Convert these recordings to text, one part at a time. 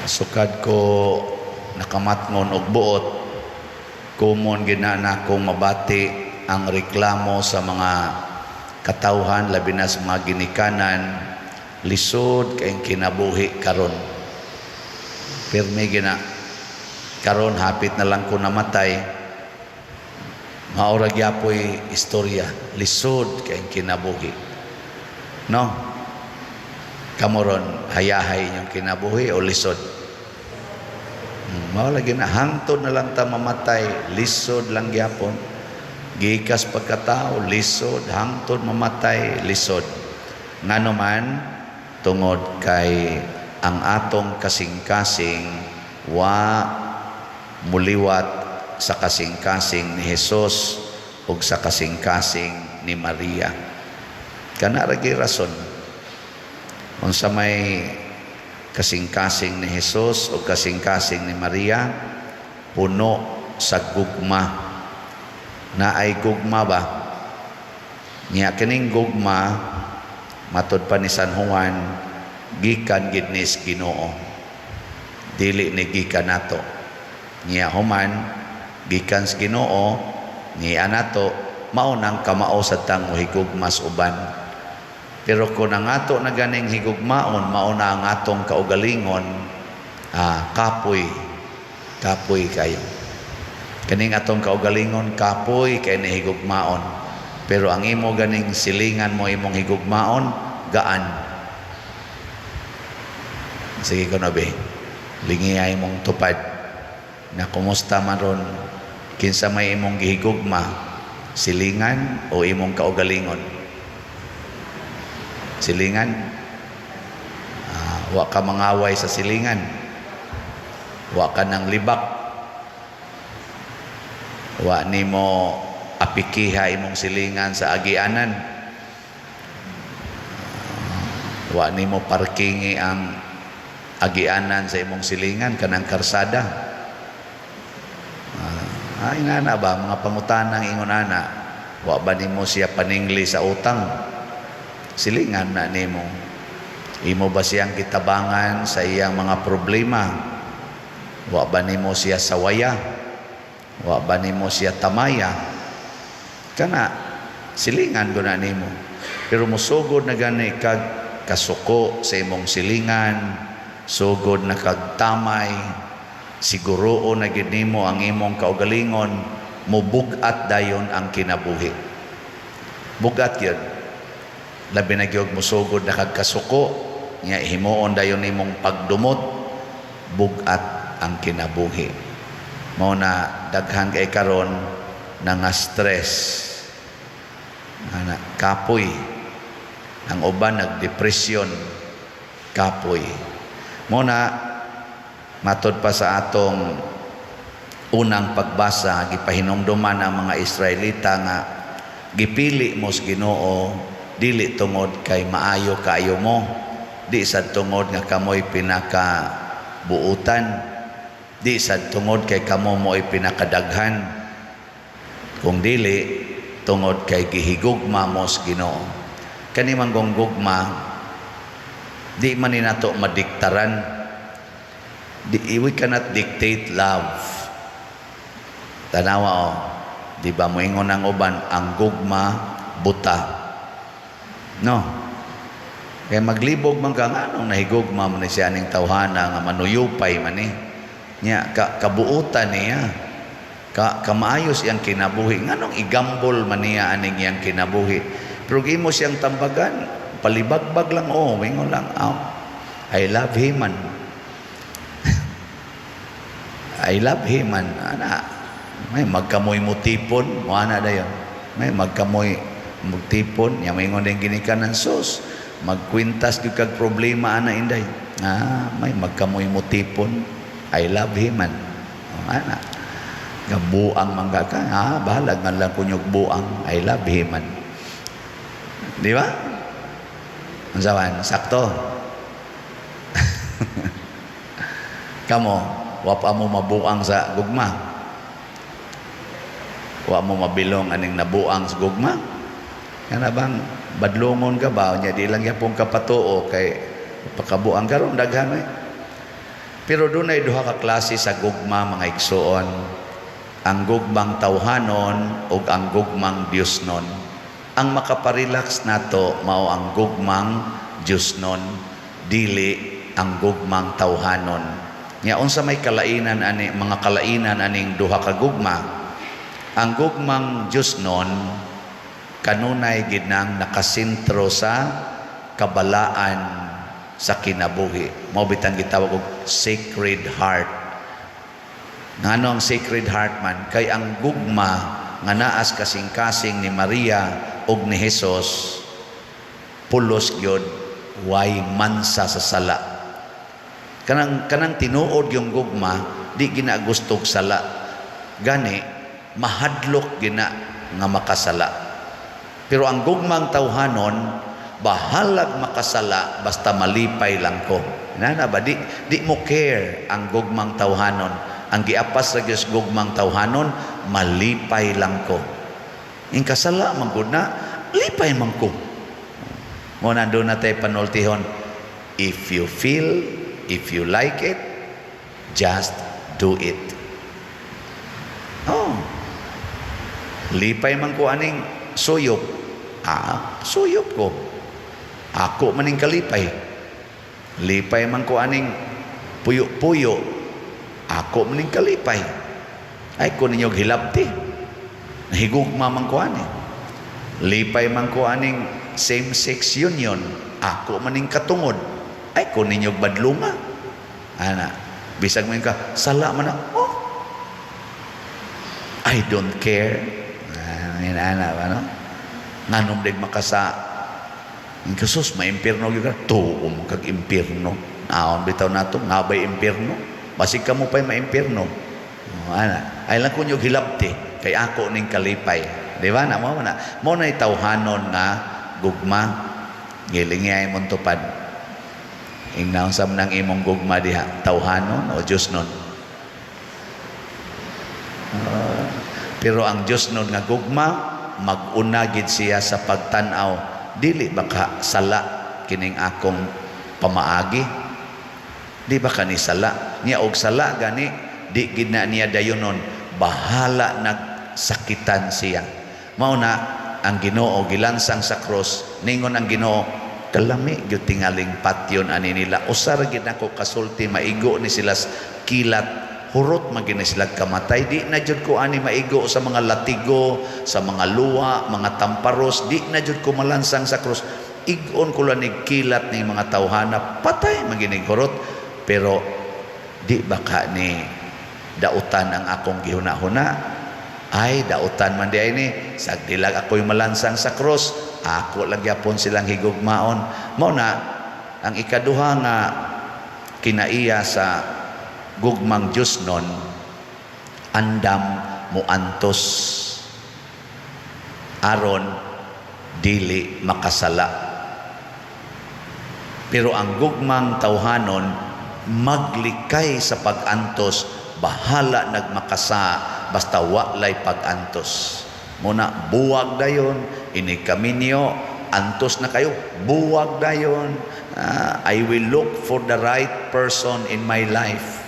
Sukad ko nakamatngon og buot, kumon ginana kong mabati ang reklamo sa mga katawhan, labi na sa mga ginikanan, lisod kayong kinabuhi karon. Pirmi gina karon, hapit na lang ko namatay, maurag yapoy istorya, lisod kayong kinabuhi. No? Kamoron, hayahay yung kinabuhi o lisod? Maulagi na, hangtod na lang ta mamatay, lisod lang gyapon. Gikas pagkatao, lisod, hangtod mamatay, lisod. Ngano man, tungod kay ang atong kasing-kasing wa muliwat sa kasing-kasing ni Jesus ug sa kasing-kasing ni Maria. Kana ra gyud rason unsa may kasing-kasing ni Jesus o kasing-kasing ni Maria, puno sa gugma. Na ay gugma ba? Niya kining gugma, matod pa ni San Juan, gikan gid ni Ginoo. Dili ni gikan nato. Niya human, gikan sa Ginoo, niya nato, maunang kamao sa tang higugmas uban. Pero kung ang ato na ganing higugmaon, mauna ang atong kaugalingon, kapoy kayo. Kaning atong kaugalingon, kapoy kay ni higugmaon. Pero ang imo ganing silingan mo imong higugmaon, gaan. Sige ko na be, lingiya imong tupad na kumusta man ron, kinsa may imong gihigugma, silingan o imong kaugalingon. Silingan, wa ka mangaway sa silingan, wa ka ng libak, wa nimo apikiha imong silingan sa agianan, wa nimo parkingi ang agianan sa imong silingan kanang karsada. Ay nga na ba mga pangutanang ingon ana, wa ba nimo siya paningli sa utang? Silingan na nimo. Imo ba siyang kitabangan sa iyang mga problema? Wa ba nimo siya sawaya? Wa ba nimo siya tamaya? Kana silingan ko na nimo. Pero musugod na gani kag kasuko sa imong silingan, sugod na kag tamay, siguro na gid nimo ang imong kaugalingon, mubugat dayon ang kinabuhi. Bugat yun. Labi na gyud musugod na kagkasuko, nga himuon dayon nimong pagdumot, bugat ang kinabuhi. Mao na daghan kay karon nga stress, ana kapoy, ang uban nagdepresyon, kapoy. Mao na matod pa sa atong unang pagbasa, gipahinumduman ang mga Israelita nga gipili mo sa Ginoo dili tungod kay maayo kaayo mo, di sad tungod nga kamoy pinaka buutan, di sad tungod kay kamo mo'y pinakadaghan, kung dili tungod kay gihigugma mo sa Ginoo. Kani manggong gugma, di man ni nato madiktaran. We cannot dictate love. Tanawa di ba mo ingon ang uban, ang gugma buta. No. Kaya maglibog man ka nga nung nahigugma mo na siya ning tawhana nga manuyupay man eh. Nya kabuutan niya. Kamaayos iyang kinabuhi. Nga nung igambol man niya aning iyang kinabuhi. Pero gimo siyang tambagan, palibagbag lang mingon lang, I love him man. I love him man. Ana, may magkamoy mo tipon, mo ana dayon. May magkamoy magtipon, yung mga yung ginikanan sus, magkwintas yung kag problema ana inday. May magkamoy mo tipon, I love him man. Ana, gabuang mangga ka, bahalag nga lang kunyog buang, I love him man. Di ba? Ang sawan, sakto. Kamo, wapa mo mabuang sa gugma. Wa mo mabilong aning nabuang sa gugma. Kana bang badlongon ka ba? Nya di lang yapong kapatuo kay pakabuang karon daghan Pero dunay duha ka klase sa gugma mga igsoon. Ang gugmang tawhanon ug ang gugmang Diosnon. Ang makaparelax nato mao ang gugmang Diosnon, dili ang gugmang tawhanon. Nya unsa may kalainan ani mga kalainan aning duha ka gugma? Ang gugmang Diosnon kanunay gid nang nakasentro sa kabalaan sa kinabuhi. Mao bitang gitawag og Sacred Heart. Ngano ang Sacred Heart man? Kay ang gugma nga naas kasing-kasing ni Maria ug ni Hesus pulos gyud way mansa sa sala. Kanang tinuod yung gugma di gina gustog sala. Gani mahadlok gina nga makasala. Pero ang gugmang tawhanon bahalag makasala basta malipay lang ko. Nana ba di mo care ang gugmang tawhanon. Ang giapas sa Dios gugmang tawhanon malipay lang ko. In kasala man gud na lipay man ko. Mo nandoon na tayo panultihon. If you feel, if you like it, just do it. Oh. Lipay man ko aning suyop. Suyop ko. Ako maning kalipay. Lipay man ko aning puyo-puyo. Ako maning kalipay. Ay ko ninyo hilabti. Nahigugma man ko ani. Lipay man ko aning same-sex union. Ako maning katungod. Ay ko ninyo badlunga. Ana, bisag man ka, sala man na. Oh. I don't care. Ana, ano? Nganom dig makasa. Kasus maimpirno gyud ka tuom kag impirno. Naon bitaw nato ngabay impirno. Basig kamo pay maimpirno. Ana, ay lang kunyog hilabti kay ako ning kalipay. Di ba na mo na? Mo na tawhanon nga gugma ngilingay mon tupad. Ingnaon sam nang imong gugma diha tawhanon o Diosnon. Pero ang Diosnon nga gugma mag-una gid siya sa pagtan-aw. Dili baka sala kining akong pamaagi. Di ba kani sala? Niya og sala gani di gid na niya dayonon bahala nagsakitan siya. Mao na ang Ginoo gilansang sa cross ningon ang Ginoo kalami gyud tingaling patyon ani nila. Usar gid nako kasulti maigo ni sila kilat hurot magina sila kamatay. Di na jud ko ani maigo sa mga latigo, sa mga luwa, mga tamparos. Di na jud ko malansang sa cross. Igon ko lang kilat ni mga tawhana patay maginig hurot. Pero di baka ni dautan ang akong gihuna-huna. Ay dautan man di ay ni sagdilag ako yung malansang sa cross. Ako lang yapon silang higugmaon. Mao na ang ikaduha nga kinaiya sa gugmang Diosnon, andam mo antos aron dili makasala. Pero ang gugmang tawhanon maglikay sa pag-antos, bahala nagmakasa basta walay pag-antos. Muna buwag dayon ini kaminyo antos na kayo, buwag dayon. I will look for the right person in my life.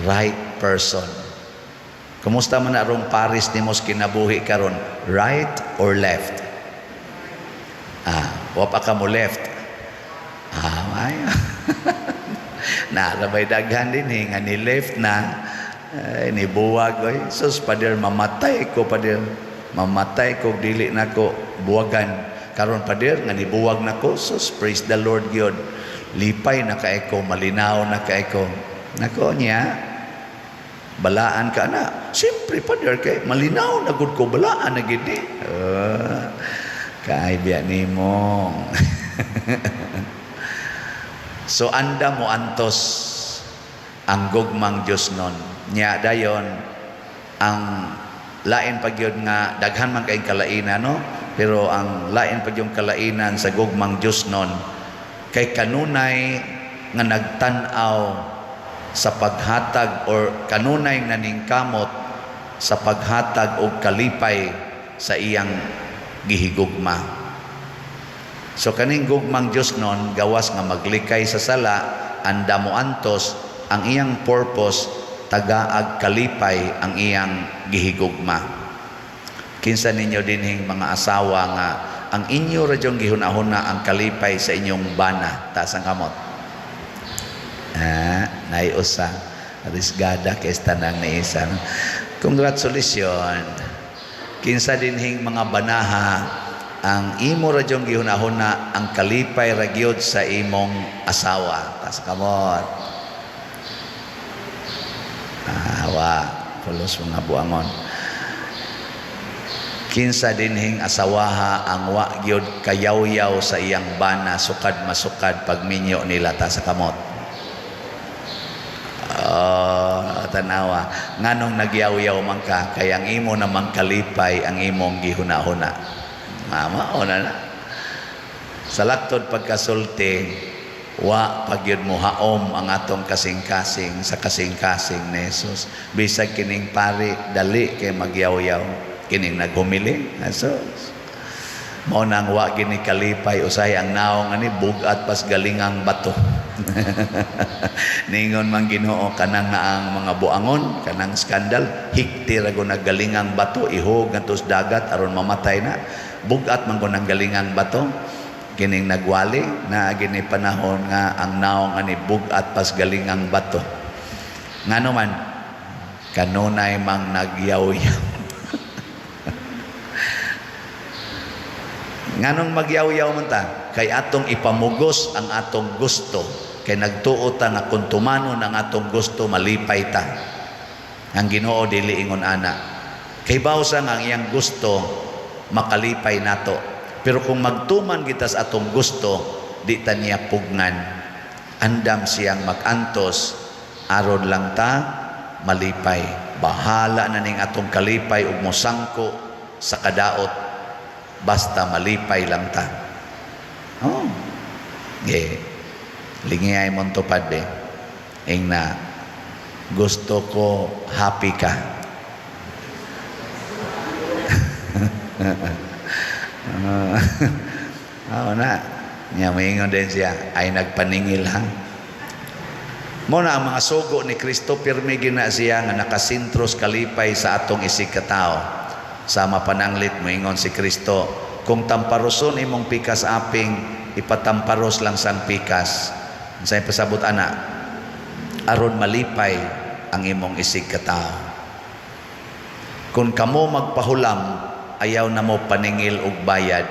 Right person. Kumusta man na rong Paris ni mos kinabuhi karon? Right or left? Wa pa ka mo left. Ay. Narabay daghan din nga ni left na ni buwag oy. Sus pader mamatay ko pader. Mamatay ko dili nako buwagan. Karon pader nga ni buwag nako. Sus praise the Lord God. Lipay na kay ko, malinaw na kay ko. Nako niya, balaan ka na. Siyempre pa der kay malinaw na gud ko balaan na gid ni. Kay biya nimo. So anda mo antos ang gugmang Diosnon. Nya dayon ang lain pagyud nga daghan man kay kalainan no, pero ang lain pagyud kalainan sa gugmang Diosnon kay kanunay nga nagtan-aw sa paghatag or kanunay naningkamot sa paghatag og kalipay sa iyang gihigugma. So kaning gugmang Dios non gawas nga maglikay sa sala, anda mo antos ang iyang purpose tagaag kalipay ang iyang gihigugma. Kinsa ninyo dinhing mga asawa nga ang inyo radyong gihunahuna ang kalipay sa inyong bana, taas ang kamot. Naiusa risgada kay tanang ni isa. Congratulations. Kinsa dinhing mga banaha ang imo radyong gihunahuna ang kalipay ragyod sa imong asawa. Tas kamot. Pulos mga buangon. Kinsa dinhing asawaha ang wa gyud kayaw-yaw sa iyang bana sukad masukad pagminyo nila ta sa kamot. Tanawa nganong nagyaw-yaw man ka kay ang imo namang kalipay ang imong gihunahuna. Mao na. Sa laktod pagkasulti wa pagyud mo haom ang atong kasing-kasing sa kasing-kasing ni Jesus. Bisag kining pari dali kay magyaw-yaw kining naghumili. Jesus. Mao nang wa gini kalipay usay ang naong ani bugat pas galingang bato. Ningon man Ginoo kanang ang mga buangon kanang skandal hikti ra go nagalingang bato ihog ngadto sa dagat aron mamatay na. Bugat man ko ng galingang bato kining nagwali na gini panahon nga ang naong ani bugat pas galingang bato ngano man kanunay mang nagyaw-yaw. Nganong magyaw-yaw man ta kay atong ipamugos ang atong gusto kay nagtuo ta nga kun tumanon ang atong gusto malipay ta. Ang Ginoo dili ingon ana kay bawsa nga ang iyang gusto makalipay nato. Pero kung magtuman kita sa atong gusto, di ta niya pugnan. Andam siyang magantos, aron lang ta malipay. Bahala na ning atong kalipay ug mosangko sa kadaot, basta malipay lang ta. Lingiyay mong tupad ing na gusto ko happy ka. Na niya maingon din siya ay nagpaningil ha. Muna ang mga sugo ni Kristo pirmi gina siya nga nakasintros kalipay sa atong isig katao. Sama pananglit moingon si Kristo, kung tamparoson imong pikas aping ipatamparos lang sang pikas. Sa pasabot ana aron malipay ang imong isig katao. Kung kamo magpahulam ayaw na mo paningil og bayad,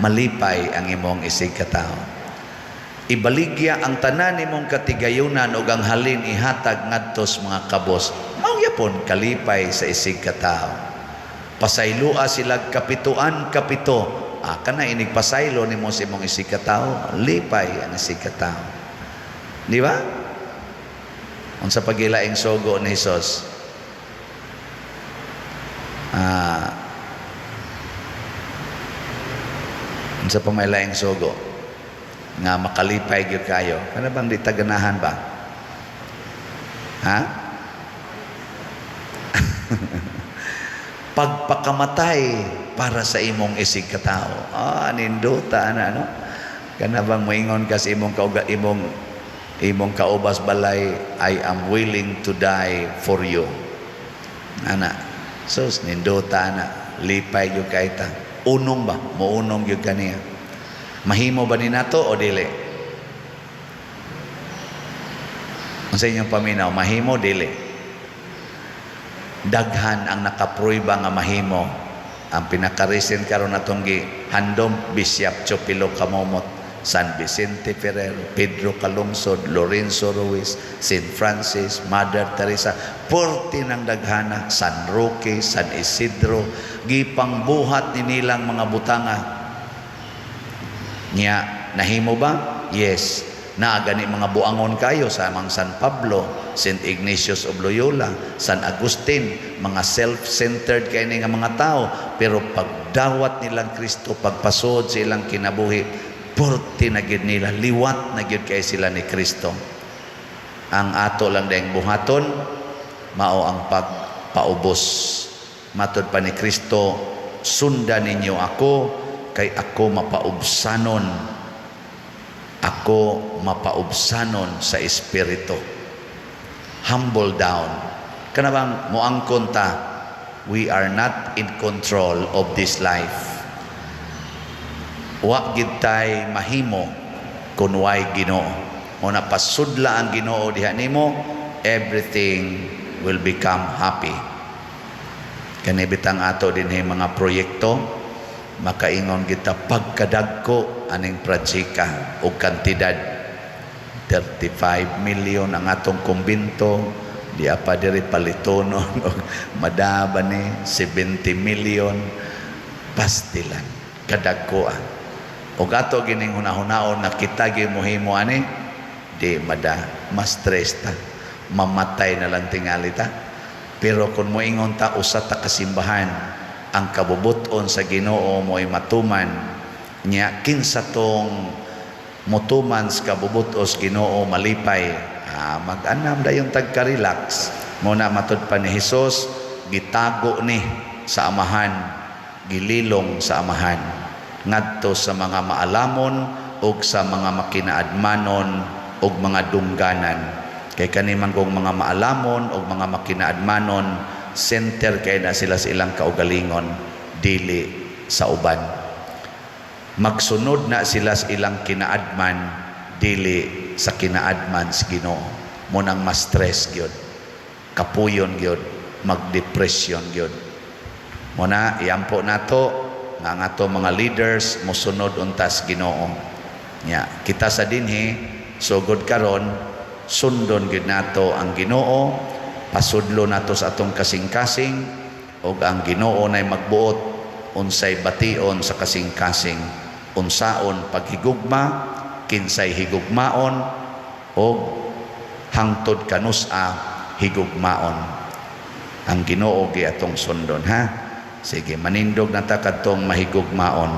malipay ang imong isig katao. Ibaligya ang tanan imong katigayunan ug ang halin ihatag ngadtos mga kabos. Mao yapon kalipay sa isig katao. Pasaylua sila kapituan kapito. Kana inig pasaylo nimo sa imong isig katao, lipay ang isig katao. Di ba? Unsa pagilaing sugo ni Hesus? Unsa pa may laing sugo nga makalipay gyud kayo kana bang di taganahan ba pagpakamatay para sa imong isig katao. Ninduta na no kana bang moingon ka sa imong kaubas balay, I am willing to die for you ana. Sus, nindota na, lipay yung kaita. Unong ba? Muunong yung kaniya. Mahimo ba ni nato o dili? Ang sa inyong paminaw, mahimo, dili? Daghan ang nakapruiba nga mahimo. Ang pinakarisin karon natong handom, Bishop Chopilo Camomot, San Vicente Ferrer, Pedro Calungsod, Lorenzo Ruiz, St. Francis, Mother Teresa, porti ng daghana, San Roque, San Isidro, gipang buhat ni nilang mga butanga. Nya, nahimo ba? Yes. Naagani mga buangon kayo sa mga San Pablo, St. Ignatius of Loyola, San Agustin, mga self-centered kayo nga mga tao, pero pagdawat nilang Kristo, pagpasod sa ilang kinabuhi, porti na gyud nila, liwat na gyud kay sila ni Kristo. Ang ato lang dayang buhaton mao ang pagpaubos. Matod pa ni Kristo, sundan ninyo ako kay ako mapaubsanon sa espiritu. Humble down. Kanabang moangkon ta, we are not in control of this life. Wa gid tay mahimo kun way Ginoo. Muna pasudla ang Ginoo diha nimo, everything will become happy. Kani bitang ato dinhi mga proyekto, makaingon kita pagkadagko aning projeka o kantidad 35 million ang atong kumbinto, di apa diri palitonon o madaba ni 70 million pastilan kadagkoan. O gato gining hunahunahon na kita gimuhimo ani di mada mas stress ta, mamatay na lang tingali ta. Pero kung moingon ta usa ta kasimbahan, ang kabubuton sa Ginoo mo'y matuman nya kinsa tong mutuman sa kabubutos Ginoo malipay, mag-anam dayon tagka-relax. Muna matud pa ni Hesus, gitago ni sa amahan, gililong sa amahan ngadto sa mga maalamon ug sa mga makinaadmanon ug mga dungganan. Kay kaniman kong mga maalamon ug mga makinaadmanon, center kay na sila sa ilang kaugalingon, dili sa uban. Magsunod na sila sa ilang kinaadman, dili sa kinaadman sa Ginoo. Munang ma-stress gyud, kapuyon gyud, mag-depression gyud. Muna iampo nato nga ato mga leaders mosunod untas Ginoo. Nya kita sa dinhi sugod karon sundon gyud nato ang Ginoo, pasudlo nato sa atong kasing-kasing, ug ang Ginoo nay magbuot unsay bation sa kasing-kasing, unsaon paghigugma, kinsay higugmaon, ug hangtod kanusa higugmaon. Ang Ginoo gi atong sundon, ha. Sige, manindog na ta kadtong mahigugmaon.